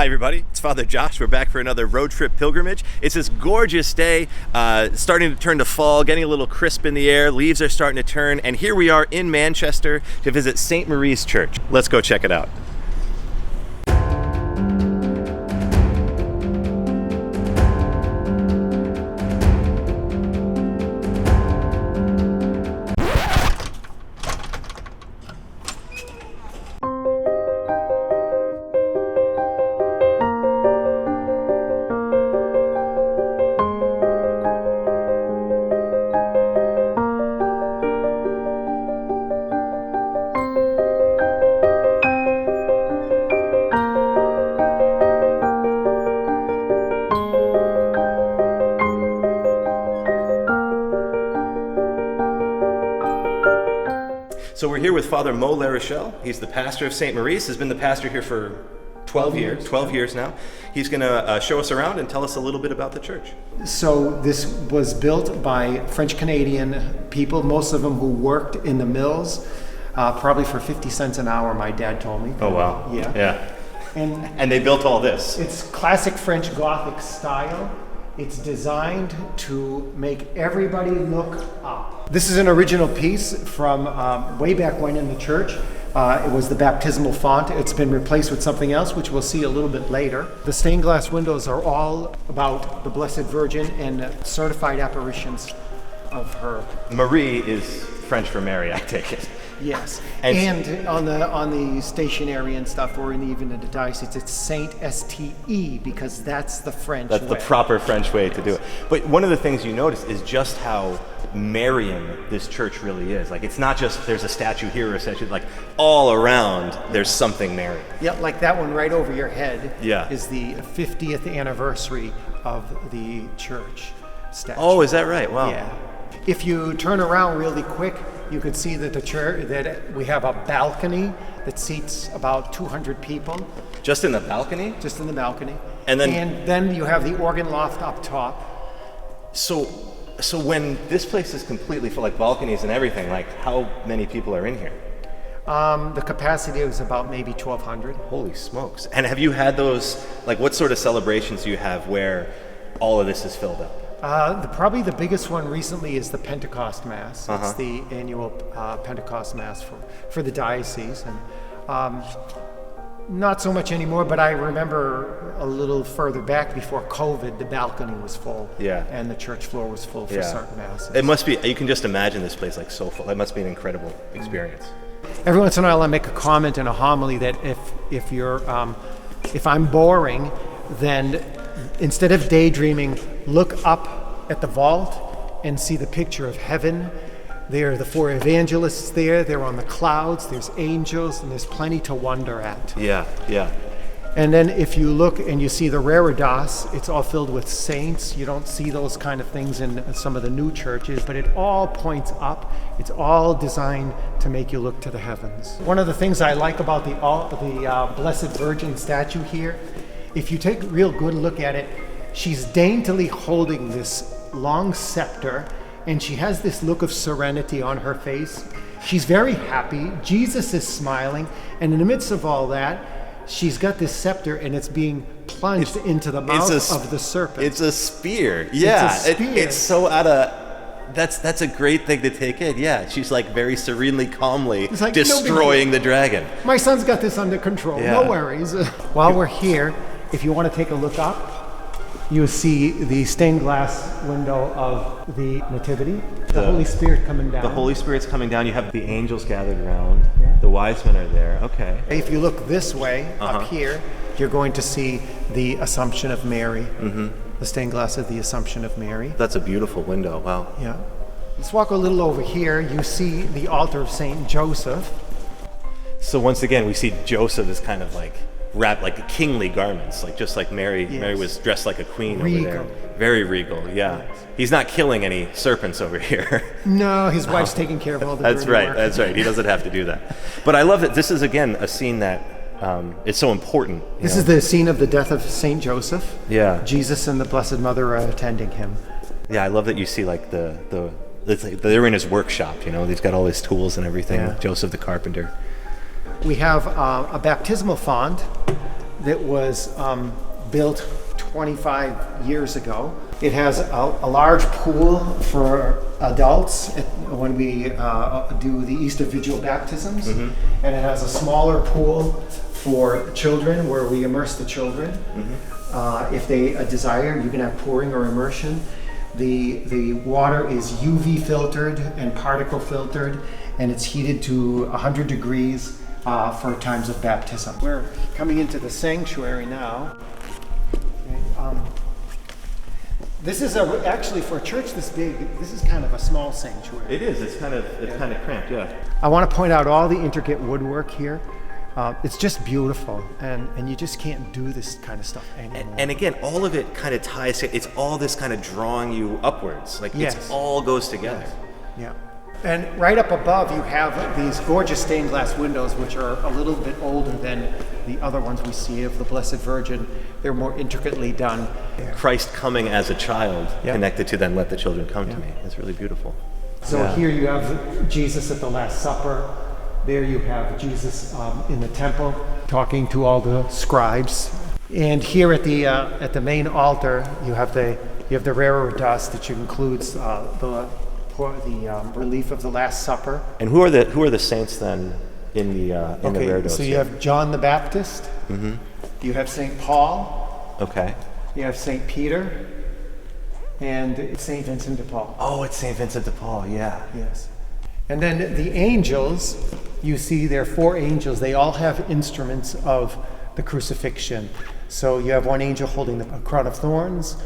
Hi everybody, it's Father Josh. We're back for another road trip pilgrimage. It's this gorgeous day, starting to turn to fall, getting a little crisp in the air, leaves are starting to turn, and here we are in Manchester to visit Sainte Marie's Church. Let's go check it out. So we're here with Father Mo Larochelle. He's the pastor of Sainte Maurice. Has been the pastor here for 12 years now. He's going to show us around and tell us a little bit about the church. So this was built by French-Canadian people, most of them who worked in the mills, probably for 50 cents an hour, my dad told me. Oh, wow. Yeah. And they built all this. It's classic French Gothic style. It's designed to make everybody look up. This is an original piece from way back when in the church. It was the baptismal font. It's been replaced with something else, which we'll see a little bit later. The stained glass windows are all about the Blessed Virgin and certified apparitions of her. Marie is French for Mary, I take it. Yes, and on the stationery and stuff, or even in the diocese, it's Saint S-T-E because that's the French way. That's the proper French way to do it. But one of the things you notice is just how Marian this church really is. Like, it's not just there's a statue here or a statue, like all around there's something Marian. Yeah, like that one right over your head is the 50th anniversary of the church statue. Oh, is that right? Wow. Yeah. If you turn around really quick, you could see that the church, that we have a balcony that seats about 200 people. Just in the balcony? Just in the balcony. And then you have the organ loft up top. So when this place is completely full, like balconies and everything, like how many people are in here? The capacity is about maybe 1,200. Holy smokes. And have you had those, like what sort of celebrations do you have where all of this is filled up? Probably the biggest one recently is the Pentecost Mass. It's the annual Pentecost Mass for the diocese. And not so much anymore, but I remember a little further back before COVID, the balcony was full. Yeah. And the church floor was full for certain masses. It must be, you can just imagine this place like so full. It must be an incredible experience. Every once in a while I make a comment in a homily that if I'm boring, then instead of daydreaming, look up at the vault and see the picture of heaven. There are the four evangelists there. They're on the clouds. There's angels, and there's plenty to wonder at. Yeah. And then if you look and you see the reredos, it's all filled with saints. You don't see those kind of things in some of the new churches, but it all points up. It's all designed to make you look to the heavens. One of the things I like about the Blessed Virgin statue here, if you take a real good look at it, she's daintily holding this long scepter, and she has this look of serenity on her face. She's very happy. Jesus is smiling, and in the midst of all that, she's got this scepter, and it's being plunged into the mouth of the serpent. It's a spear. Yeah, it's a spear. It's so out of... That's a great thing to take in. Yeah, she's like very serenely, calmly destroying the dragon. My son's got this under control. Yeah. No worries. While we're here, if you want to take a look up, you see the stained glass window of the Nativity, the Holy Spirit coming down. The Holy Spirit's coming down. You have the angels gathered around. Yeah. The wise men are there. Okay. If you look this way, up here, you're going to see the Assumption of Mary, the stained glass of the Assumption of Mary. That's a beautiful window. Wow. Yeah. Let's walk a little over here. You see the altar of Saint Joseph. So once again, we see Joseph as kind of like wrapped like kingly garments, like just like Mary. Yes. Mary was dressed like a queen regal. Over there. Very regal, yeah. Yes. He's not killing any serpents over here. No, his wife's taking care of all the That's right, work. That's right. He doesn't have to do that. But I love that this is, again, a scene that is so important. This is the scene of the death of Saint Joseph. Yeah. Jesus and the Blessed Mother are attending him. Yeah, I love that you see like they're in his workshop, you know, he's got all his tools and everything, Joseph the carpenter. We have a baptismal font that was built 25 years ago. It has a large pool for adults when we do the Easter Vigil baptisms, and it has a smaller pool for children where we immerse the children. If they desire, you can have pouring or immersion. The water is UV filtered and particle filtered, and it's heated to 100 degrees for times of baptism. We're coming into the sanctuary now. This is actually, for a church this big, this is kind of a small sanctuary. It is. It's kind of cramped. Yeah. I want to point out all the intricate woodwork here. It's just beautiful, and you just can't do this kind of stuff anymore. And again, all of it kind of ties. It's all this kind of drawing you upwards. Like it all goes together. Yeah. And right up above, you have these gorgeous stained glass windows, which are a little bit older than the other ones we see of the Blessed Virgin. They're more intricately done. Christ coming as a child, connected to then let the children come to me. It's really beautiful. So here you have Jesus at the Last Supper. There you have Jesus in the temple talking to all the scribes. And here at the main altar, you have the rarer dust, which includes the relief of the Last Supper. And who are the saints then in the rare dust? So you have John the Baptist. You have St. Paul. Okay. You have St. Peter, and it's St. Vincent de Paul. Oh, it's St. Vincent de Paul. Yeah. Yes. And then the angels, you see there are 4 angels. They all have instruments of the crucifixion. So you have one angel holding the crown of thorns.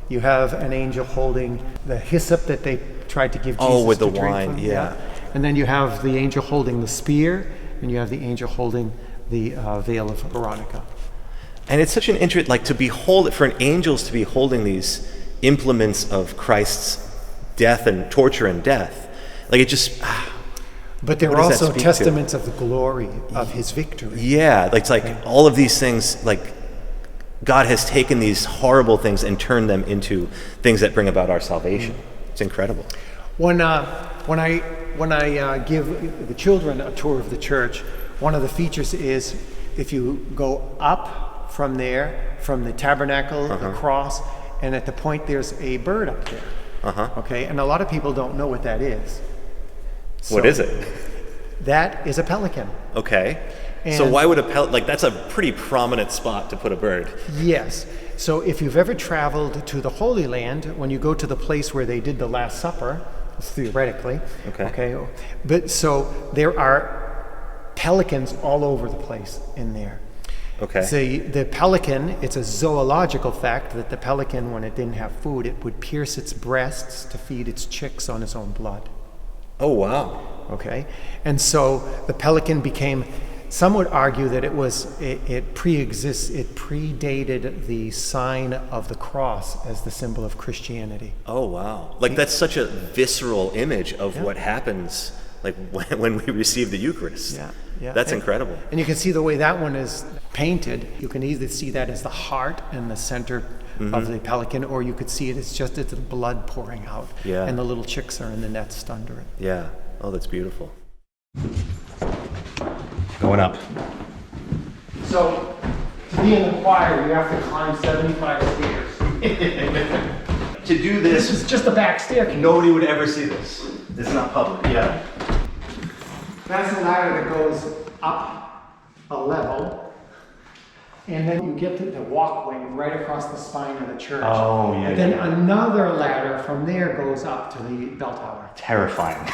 You have an angel holding the hyssop that they tried to give Jesus with the to drink wine, from. yeah. And then you have the angel holding the spear, and you have the angel holding the veil of Veronica. And it's such an interest, like for an angels to be holding these implements of Christ's death and torture and death. Like it just. But they're also testaments of the glory of his victory. Yeah, it's like all of these things, like God has taken these horrible things and turned them into things that bring about our salvation. It's incredible. When I give the children a tour of the church, one of the features is if you go up from there, from the tabernacle, the cross, and at the point there's a bird up there. Okay, and a lot of people don't know what that is. So what is it? That is a pelican. Okay. So why would that's a pretty prominent spot to put a bird. Yes. So if you've ever traveled to the Holy Land, when you go to the place where they did the Last Supper, theoretically, but so there are pelicans all over the place in there. Okay. So the pelican, it's a zoological fact that the pelican, when it didn't have food, it would pierce its breasts to feed its chicks on its own blood. Oh, wow. Okay. And so the pelican became, some would argue that it predated the sign of the cross as the symbol of Christianity. Oh, wow. Like that's such a visceral image of what happens like when we receive the Eucharist. Yeah. That's incredible. And you can see the way that one is painted. You can either see that as the heart and the center of the pelican, or you could see it as just the blood pouring out. Yeah. And the little chicks are in the nest under it. Yeah. Oh, that's beautiful. Going up. So, to be in the choir, you have to climb 75 stairs. To do this is just a back staircase. Nobody would ever see this. This is not public. Yeah. That's a ladder that goes up a level, and then you get to the walkway right across the spine of the church. Oh, yeah. And then another ladder from there goes up to the bell tower. Terrifying.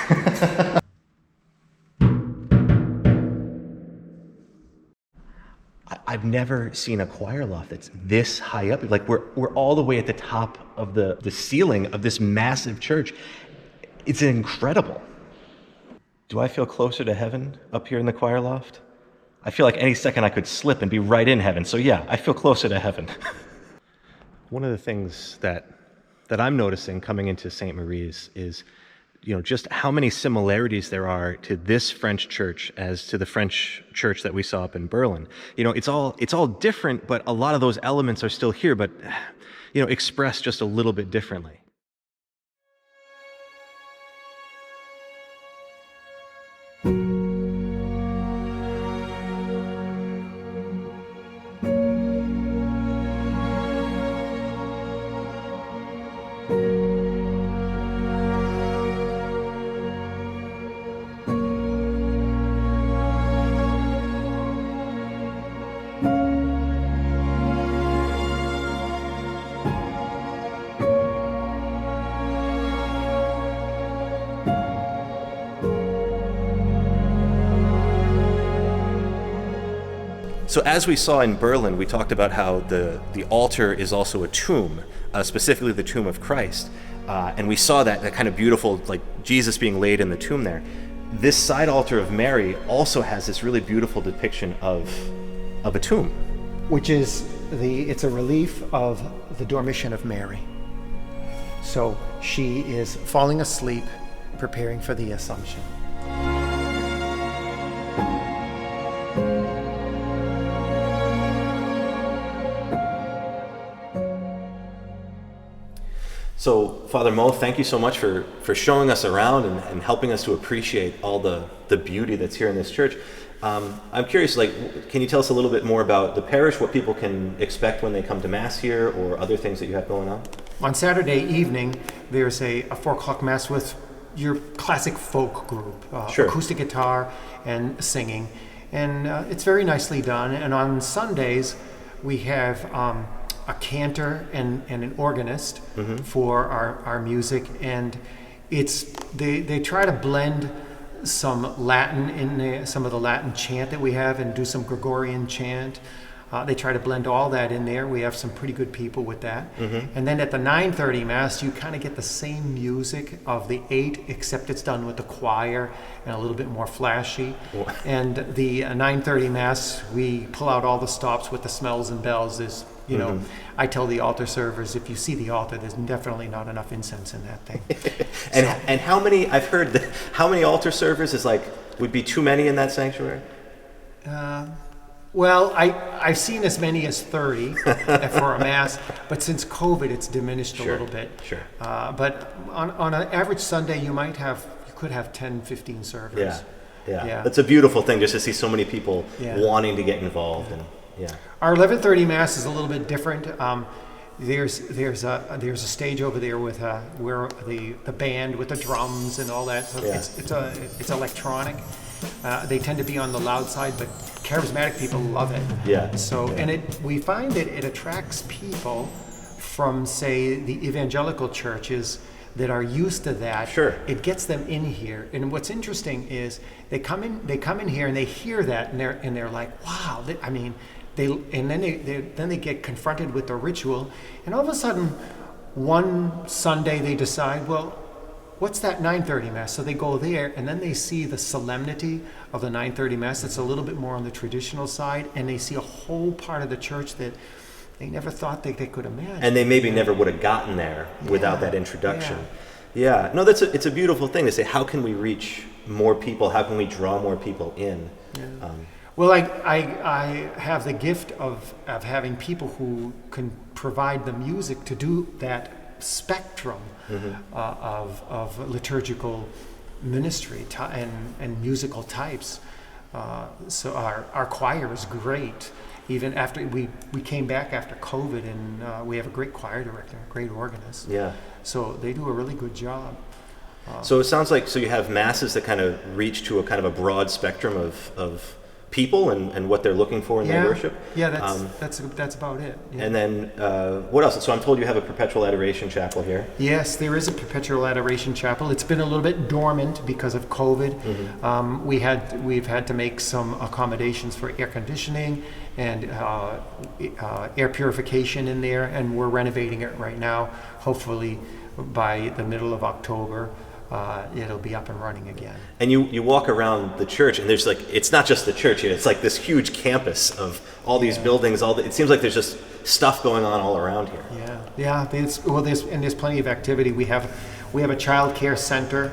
I've never seen a choir loft that's this high up. Like we're all the way at the top of the ceiling of this massive church. It's incredible. Do I feel closer to heaven up here in the choir loft? I feel like any second I could slip and be right in heaven. So yeah, I feel closer to heaven. One of the things that I'm noticing coming into Sainte Marie's is, just how many similarities there are to this French church as to the French church that we saw up in Berlin. It's all different, but a lot of those elements are still here, but expressed just a little bit differently. So as we saw in Berlin, we talked about how the altar is also a tomb, specifically the tomb of Christ. And we saw that kind of beautiful, like Jesus being laid in the tomb there. This side altar of Mary also has this really beautiful depiction of a tomb. Which is it's a relief of the Dormition of Mary. So she is falling asleep, preparing for the Assumption. So, Father Mo, thank you so much for showing us around and helping us to appreciate all the beauty that's here in this church. I'm curious, can you tell us a little bit more about the parish, what people can expect when they come to Mass here, or other things that you have going on? On Saturday evening, there's a 4 o'clock Mass with your classic folk group, Sure. acoustic guitar and singing. And it's very nicely done. And on Sundays, we have a cantor and an organist for our music, and they try to blend some Latin in there, some of the Latin chant that we have, and do some Gregorian chant. They try to blend all that in there. We have some pretty good people with that. And then at the 9:30 Mass, you kind of get the same music of the 8, except it's done with the choir and a little bit more flashy. And the 9:30 Mass, we pull out all the stops with the smells and bells. There's, I tell the altar servers, if you see the altar, there's definitely not enough incense in that thing. And how many, I've heard, how many altar servers would be too many in that sanctuary? Well, I've seen as many as 30 for a Mass, but since COVID, it's diminished a little bit. Sure. But on an average Sunday, you could have 10, 15 servers. Yeah. It's a beautiful thing just to see so many people wanting to get involved. And Our 11:30 Mass is a little bit different. There's a stage over there with where the band with the drums and all that. So it's electronic. They tend to be on the loud side, but charismatic people love it. Yeah. So we find that it attracts people from, say, the evangelical churches that are used to that. Sure. It gets them in here. And what's interesting is they come in here and they hear that and they're like, wow. Then they get confronted with the ritual, and all of a sudden, one Sunday they decide, well, what's that 9:30 Mass? So they go there, and then they see the solemnity of the 9:30 Mass. It's a little bit more on the traditional side, and they see a whole part of the church that they never thought they could imagine. And they maybe never would have gotten there without that introduction. Yeah. No, it's a beautiful thing to say, how can we reach more people? How can we draw more people in? Yeah. Well, I have the gift of having people who can provide the music to do that spectrum of liturgical ministry and musical types. So our choir is great. Even after we came back after COVID, and we have a great choir director, a great organist. Yeah. So they do a really good job. So it sounds like you have masses that kind of reach to a kind of a broad spectrum of people and what they're looking for in their worship. Yeah, that's about it. Yeah. And then what else? So I'm told you have a Perpetual Adoration Chapel here. Yes, there is a Perpetual Adoration Chapel. It's been a little bit dormant because of COVID. We've had to make some accommodations for air conditioning and air purification in there, and we're renovating it right now. Hopefully by the middle of October, it'll be up and running again. And you walk around the church, and there's it's not just the church here, it's like this huge campus of all these buildings, it seems like there's just stuff going on all around here. There's plenty of activity. We have a child care center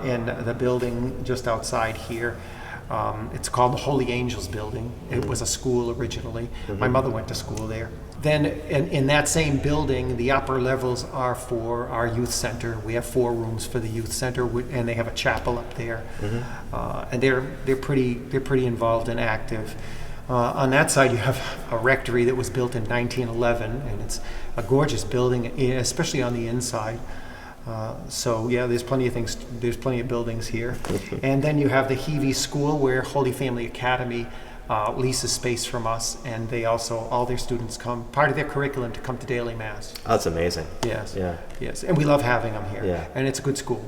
in the building just outside here. It's called the Holy Angels Building. It was a school originally. My mother went to school there. Then in that same building, the upper levels are for our youth center. We have 4 rooms for the youth center, and they have a chapel up there. And they're pretty involved and active. On that side, you have a rectory that was built in 1911, and it's a gorgeous building, especially on the inside. There's plenty of things. There's plenty of buildings here. And then you have the Heavey School, where Holy Family Academy leases space from us, and they also, all their students come, part of their curriculum, to come to daily Mass. Oh, that's amazing. Yes. Yeah. Yes, and we love having them here. Yeah. And it's a good school.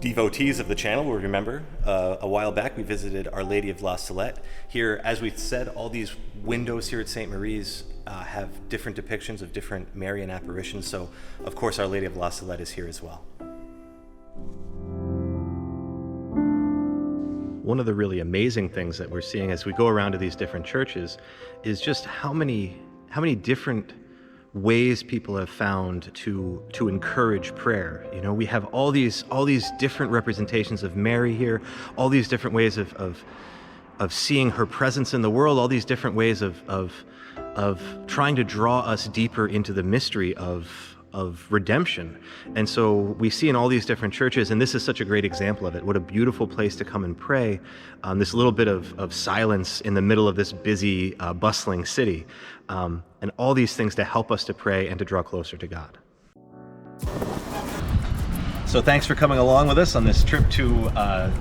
Devotees of the channel will remember a while back we visited Our Lady of La Salette. Here, as we said, all these windows here at Sainte Marie's have different depictions of different Marian apparitions, so of course Our Lady of La Salette is here as well. One of the really amazing things that we're seeing as we go around to these different churches is just how many different ways people have found to encourage prayer. You know, we have all these different representations of Mary here, all these different ways of seeing her presence in the world, all these different ways of trying to draw us deeper into the mystery of redemption. And so we see in all these different churches, and this is such a great example of it, what a beautiful place to come and pray, this little bit of silence in the middle of this busy, bustling city, and all these things to help us to pray and to draw closer to God. So thanks for coming along with us on this trip to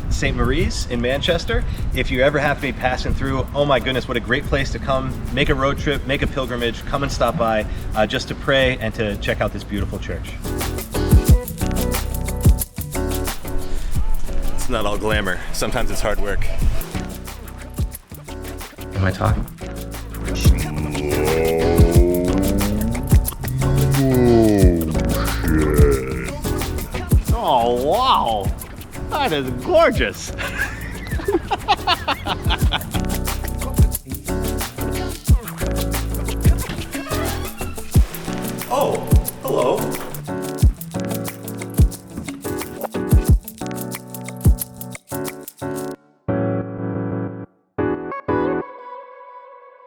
Sainte Marie's in Manchester. If you ever have to be passing through, oh my goodness, what a great place to come, make a road trip, make a pilgrimage, come and stop by just to pray and to check out this beautiful church. It's not all glamour. Sometimes it's hard work. Am I talking? Oh, wow. That is gorgeous.